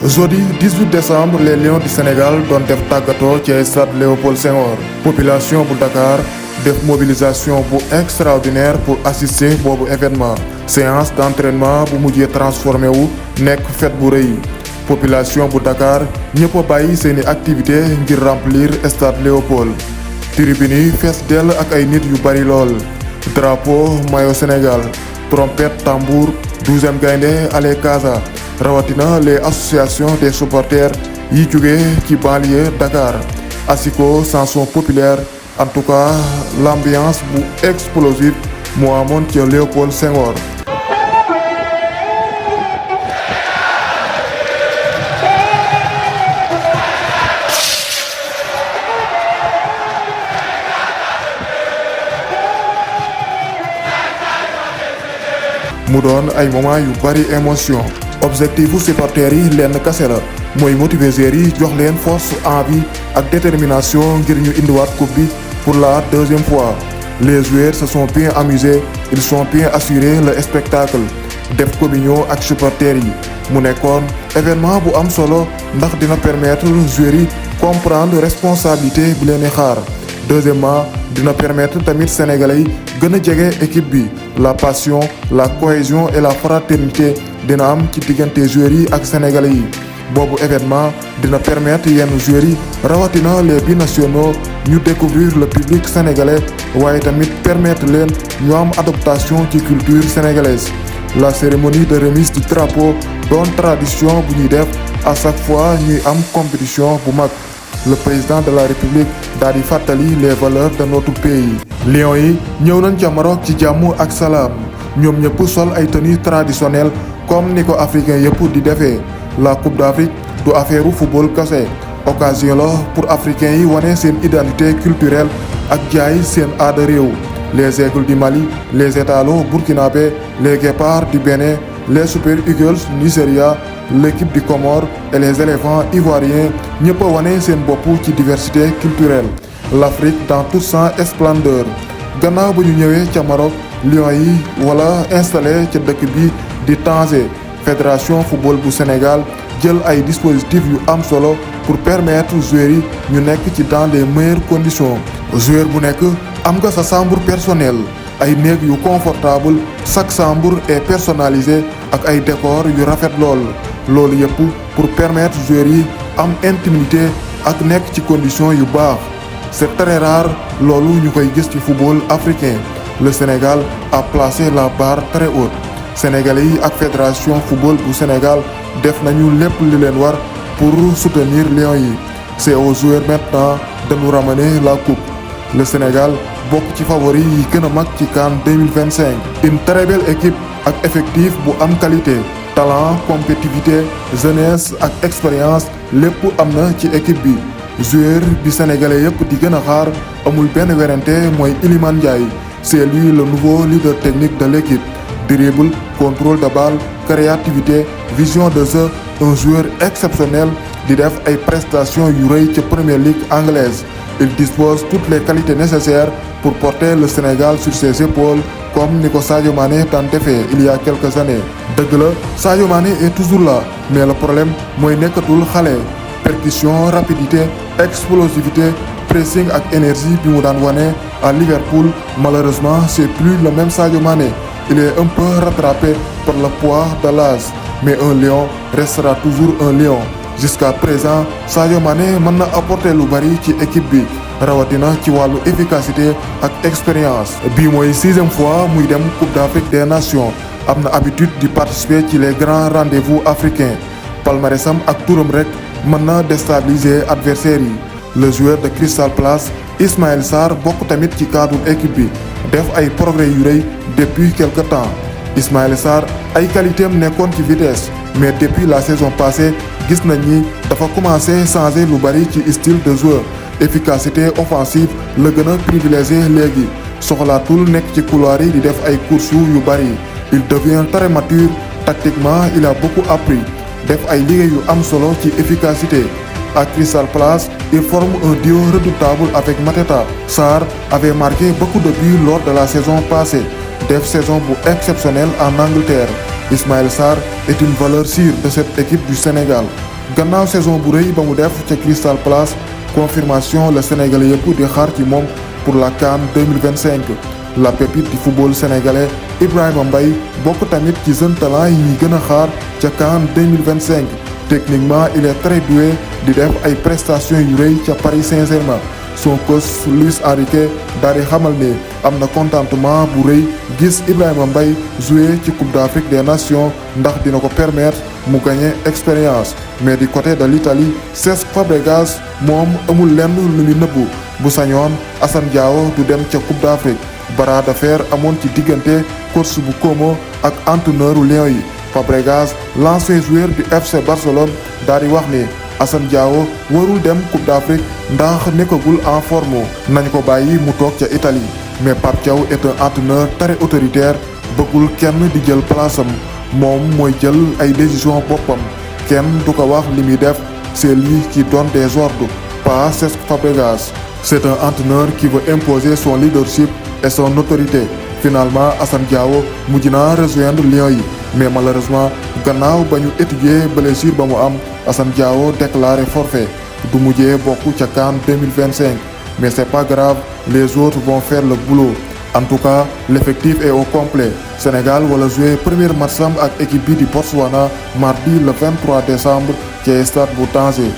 Jeudi 18 décembre les Lions du Sénégal doon def tàggatoo ci stade Léopold Senghor population bu Dakar def mobilisation bu extraordinaire pour assister boobu événement séance d'entraînement bu mujjee transformé wu nekk fête bu rëy population bu Dakar ñëpp a bàyyi seeni activité ngir remplir stade Léopold tribune yi fees dell ak ay nit yu bari lool drapeau maillot Sénégal trompette tambour 12e gaynde allez Casa rawatina les associations des supporters yi jóge ci banlieue Dakar asiko chanson populaire en tout cas l'ambiance bu explosive moo amoon ci Léopold Senghor. mu doon ay moment yu bari émotion objectifu supporters yi lenn kase la mooy motiver joueurs yi jox leen force envie ak détermination ngir ñu indiwaat coupe bi pour la deuxième fois les joueurs se sont bien amusés ils sont bien assurés le spectacle def communion ak supporters yi mu nekkoon événement bu am solo ndax dina permettre joueurs yi comprendre responsabilité bi leen di xaar deuxièmement dina permettre tamit sénégalais yi gën a jege équipe bi la passion la cohésion et la fraternité dina am ci diggante joueurs yi ak sénégalais yi boobu événement dina permettre yenn joueurs yi rawatina les binationaux ñu découvrir le public sénégalais waaye tamit permettre leen ñu am adaptation ci culture sénégalaise la cérémonie de remise du drapeau doon tradition bu ñuy def à chaque fois ñuy am compétition bu mag le président de la république daal di fàttali les valeurs de notre pays. Lions yi ñëw nañ ca Maroc ci jàmm ak salaam ñoom ñëpp sol ay tenues traditionnelles comme ni ko africain yëpp di defee la coupe d'Afrique du affaire football kese occasion la pour africains yi wane seen identité culturelle ak jaay seen aada réew les aigles du Mali les étalos burkinabé les guépards du Bénin les super eagles Nigeria l'équipe du Comores et les éléphants ivoiriens ñëpp a wane seen bopp ci diversité culturelle l'Afrique dans toute sa splendeur gannaaw ba ñu ñëwee ca Maroc Lions yi wala installé ca dëkk bi di Tanger fédération football bu Sénégal jël ay dispositifs yu am solo pour permettre joueurs yi ñu nekk ci dans les meilleures conditions joueur bu nekk am nga sa chambre personnelle ay néeg yu confortable chaque chambre est personnalisée ak ay décors yu rafet loolu yëpp pour permettre joueurs yi am intimité ak nekk ci conditions yu baax c'est très rare loolu ñu koy gis ci football africain le Sénégal a placé la barre très haute sénégalais yi ak fédération football bu Sénégal def nañu lépp li leen war pour soutenir Lions yi c'est aux joueurs maintenant de nous ramener la coupe le Sénégal bokk ci favori yi gën a mag ci CAN 2025 une très belle équipe ak effectif bu am qualité talent compétitivité jeunesse ak expérience lépp am na ci équipe bi joueur bi sénégalais yëpp di gën a xaar amul benn werante mooy Iliman Ndiaye c'est lui le nouveau leader technique de l'équipe dribble contrôle de balle créativité vision de jeu un joueur exceptionnel di def ay prestations yu rëy ca Premier League anglaise il dispose toutes les qualités nécessaires pour porter le Sénégal sur ses épaules comme ni ko Sadio Mané daan defee il y a quelques années dëgg la Sadio Mané est toujours là mais le problème mooy nekkatul xale percussion rapidité explosivité pressing ak énergie bi mu daan wane à Liverpool malheureusement c'est plus le même Sadio Mané il est un peu rattrapé par le poids de l'âge mais un lion restera toujours un lion jusqu'à présent Sadio Mané mën na apporter lu bari ci équipe bi rawatina ci wàllu efficacité ak expérience bii mooy 6e fois muy dem Coupe d'Afrique des Nations am na habitude di participer ci les grands rendez-vous africains palmarèsam ak turam rek mën na déstabiliser adversaires yi le joueur de Crystal Palace Ismaïla Sarr bokk tamit ci cadre équipe bi def ay progrès yu rëy depuis quelque temps Ismaïla Sarr ay qualité am nekkoon ci vitesse mais depuis la saison passée gis nañ ni dafa commencé changer lu bari ci style de joueur efficacité offensive la gën a privilégié léegi soxlaatul nekk ci couloir yi di def ay courses yu bari il devient très mature tactiquement il a beaucoup appris def ay liggéey yu am solo ci efficacité à Crystal Palace il forme un duo redoutable avec Mateta Sarr avait marqué beaucoup de buts lors de la saison passée def saison bu exceptionnelle en Angleterre Ismaïla Sarr est une valeur sûre de cette équipe du Sénégal gannaaw saison bu rëy ba mu def ca Crystal Palace confirmation le Sénégalais yëpp di xaar ci moom pour la CAN 2025 la pépite du football sénégalais Ibrahima Mbaye bokk tamit ci jeune talent yi ñuy gën a xaar ca CAN 2025 techniquement il est très doué di def ay prestations yu rëy ca Paris Saint-Germain son coach Luis Enrique daal di xamal ne am na contentement bu rëy gis Ibrahima Mbaye jouer ci Coupe d'Afrique des Nations ndax dina ko permettre mu gagner expérience mais du côté de l'Italie Cesc Fabregas moom amul lenn lu muy nëbbu bu sañoon Assane Diao du dem ca Coupe d'Afrique bras de fer amoon ci diggante coach bu Como ak entraîneur Lions yi Fabregas l'ancien joueur du FC Barcelone daal di wax ni Assane Diao warul dem Coupe d'Afrique ndax nekkagul en forme nañ ko bàyyi mu toog ca Italie mais Pape Thiaw est un entraîneur très autoritaire bëggul kenn di jël place am moom mooy jël ay décision boppam kenn du ko wax li muy def c'est lui qui donne des ordres pas Cesc Fabregas c'est un entraîneur qui veut imposer son leadership et son autorité finalement Assane Diao mujj na rejoindre Lions yi mais malheureusement gannaaw ba ñu étudier blessure ba mu am Assane Diao déclaré forfait du mujjee bokk ca CAN 2025 mais c'est pas grave les autres vont faire le boulot en tout cas l'effectif est au complet Sénégal wala jouer premier match am ak équipe bi di Botswana mardi le 23 décembre ci stade bu Tanger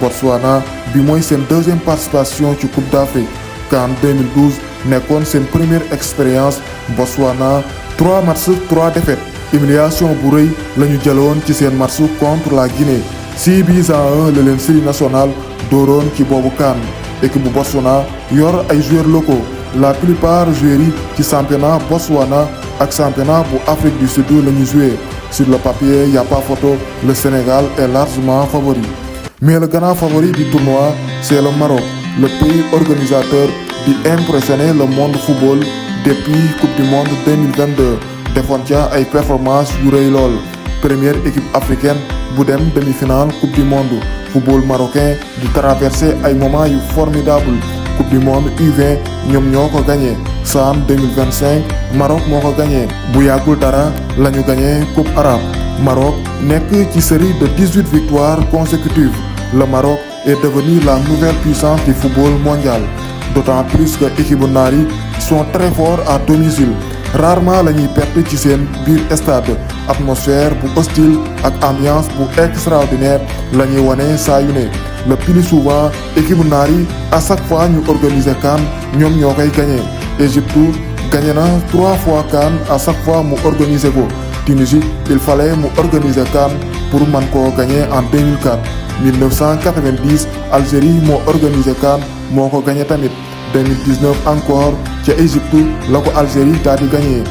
Botswana bi mooy seen deuxième participation ci Coupe d'Afrique CAN 2012 nekkoon seen première expérience Botswana 3 matchs 3 défaites humiliation bu rëy la ñu jëloon ci seen match contre la Guinée 6-1 la leen série nationale dooroon ci boobu CAN équipe bu Botswana yor ay joueurs locaux la plupart joueurs yi ci championnat Botswana ak championnat bu Afrique du Sud la ñu joué sur le papier y a pas photo le Sénégal est largement favori mais le grand favori du tournoi c'est le Maroc le pays organisateur di impressionner le monde football depuis Coupe du Monde 2022 defoon ca ay performances yu rëy lool première équipe africaine bu dem demi-finale Coupe du Monde football marocain di traverser ay moments yu formidable Coupe du Monde U20 ñoom ñoo ko gagné CAN 2025 Maroc moo ko gagné bu yàggul dara la ñu gagné Coupe arabe Maroc nekk ci série de 18 victoires consécutives le Maroc est devenu la nouvelle puissance du football mondial d'autant plus que équipe naar yi sont très forts à domicile rarement la ñuy perte ci seen biir stade atmosphère bu hostile ak ambiance bu extraordinaire la ñuy wone saa yu ne le plus souvent équipe naar yi à chaque fois ñu organiser CAN ñoom ñoo koy gagné Égypte gagné na 3 fois CAN à chaque fois mu organiser ko Tunisie il fallait mu organiser CAN pour man koo gagné en 2004 1990 Algérie moo organisé CAN moo ko gagné tamit 2019 encore ca Égypte la ko Algérie daal di gagné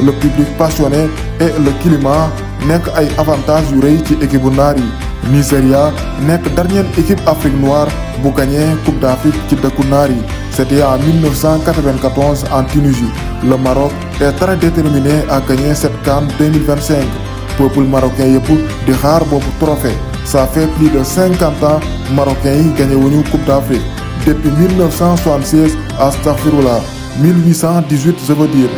le public passionné et le climat nekk ay avantages yu rëy ci équipe bu naar yi Nigeria nekk dernière équipe Afrique noire bu gagné Coupe d'Afrique ci dëkku naar yi c'était en 1994 en Tunisie le Maroc est très déterminé à gagner cette CAN 2025 peuple marocain yëpp di xaar boobu trophée ça fait plus de 50 ans marocains yi gagné wuñu Coupe d'Afrique depuis 1976 astaghfirullah 1818 je veux dire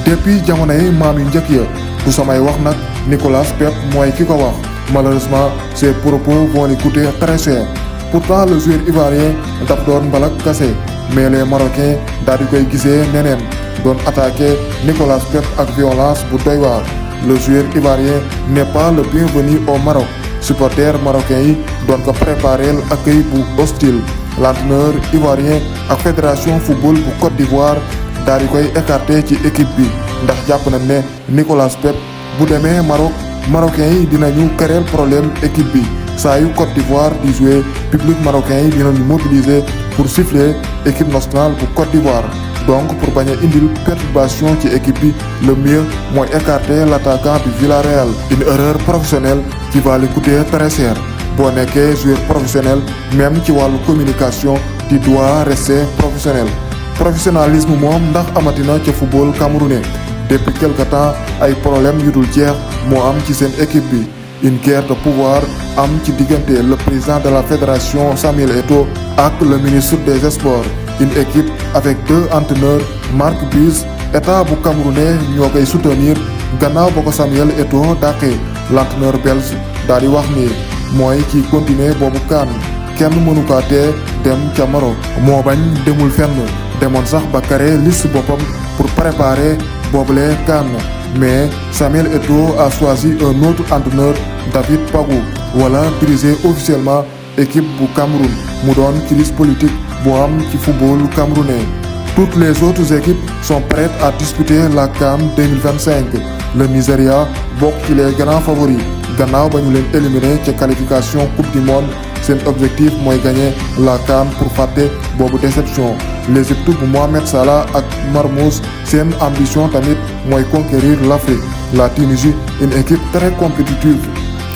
depuis jamonoy maam yu njëkk ya du samay wax nag Nicolas Pepe mooy ki ko wax malheureusement ses propos vont lui coûter très cher pourtant le joueur ivoirien daf doon mbalak kase mais les Marocains daal di koy gisee neneen doon attaqué Nicolas Pepe ak violence bu doy waar le joueur ivoirien n'est pas le bienvenu au Maroc supporters marocains yi doon ko préparer accueil bu hostile l'entraîneur ivoirien ak fédération football bu Côte d'Ivoire daal di koy écarté ci équipe bi ndax jàpp na ne Nicolas Pepe bu demee Maroc marocains yi dinañu créer problème équipe bi saa yu Côte d'Ivoire di jouer public marocain yi dinañu mobiliser pour siffler équipe nationale bu Côte d'Ivoire donc pour bañ a indil perturbation ci équipe bi le mieux mooy écarter l'attaquant du Villarreal une erreur professionnelle qui va lui coûter très cher boo nekkee joueur professionnel même ci wàllu communication tu dois rester professionnel professionnalisme moom ndax amatina ca football camerounais depuis quelque temps ay problème yu dul jeex moo am ci seen équipe bi une guerre de pouvoir am ci diggante le président de la fédération Samuel Eto'o ak le ministre des sports une équipe avec 2 entraîneurs Marc Brice état bu camerounais ñoo koy soutenir gannaaw ba ko Samuel Eto'o dàqee l'entraîneur belge daal di wax ni mooy ki continuer boobu CAN kenn mënu kaa tee dem ca Maroc moo bañ demul fenn demoon sax ba créer liste boppam pour préparer boobule CAN mais Samuel Eto'o a choisi un autre entraîneur, David Pagou, wala diriger officiellement équipe bu Cameroun mu doon crise politique bu am ci football camerounais. Toutes les autres équipes sont prêtes à disputer la CAN 2025. Le Nigeria bokk ci les grands favoris gannaaw ba ñu leen éliminé ca qualification coupe du monde. Seen objectif mooy gagner la CAN pour fàtte boobu déception. L'Égypte bu Mohamed Salah ak Mermoz seen ambition tamit mooy conquérir l'Afrique. La Tunisie une équipe très compétitive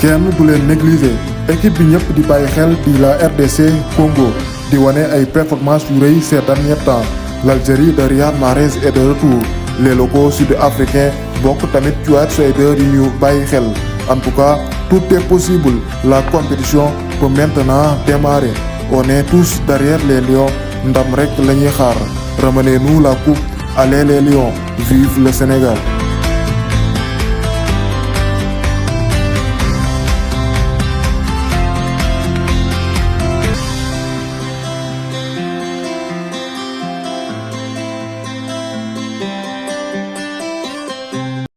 kenn du leen négliger. Équipe bi ñëpp di bàyyi xel di la RDC Congo di wane ay performances yu rëy ces derniers temps. L'Algérie de Riyad Mahrez est de retour. Les locaux sud-africains bokk tamit ci outsiders yi ñu bàyyi xel. En tout cas, tout est possible. La compétition peut maintenant démarrer. On est tous derrière les Lions. Ndam rek la ñuy xaar. Ramenez-nous la coupe. Allez les Lions. Vive le Sénégal.